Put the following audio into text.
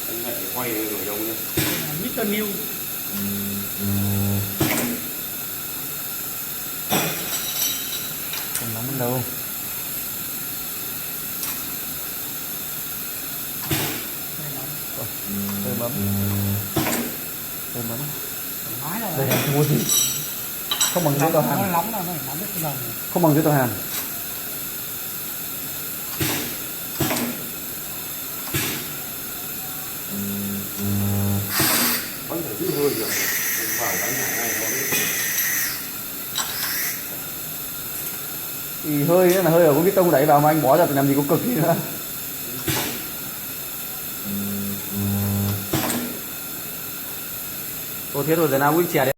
Anh hãy quay rồi đâu nhá. Mr. New. Không nóng đến đâu. Hơi mắm. Hơi mắm. Nói rồi. Đây em mua gì? Không bằng giấy tờ Nó hàn. nóng đâu, nó nóng hết cái đầu này. Không bằng giấy tờ hàn. Vẫn phải giữ hơi được. Vào đánh lại ngay Thì hơi là hơi ở cái tông đẩy vào mà anh bỏ ra thì làm gì có cực gì nữa. Thôi thế rồi giờ nào uống chè đấy.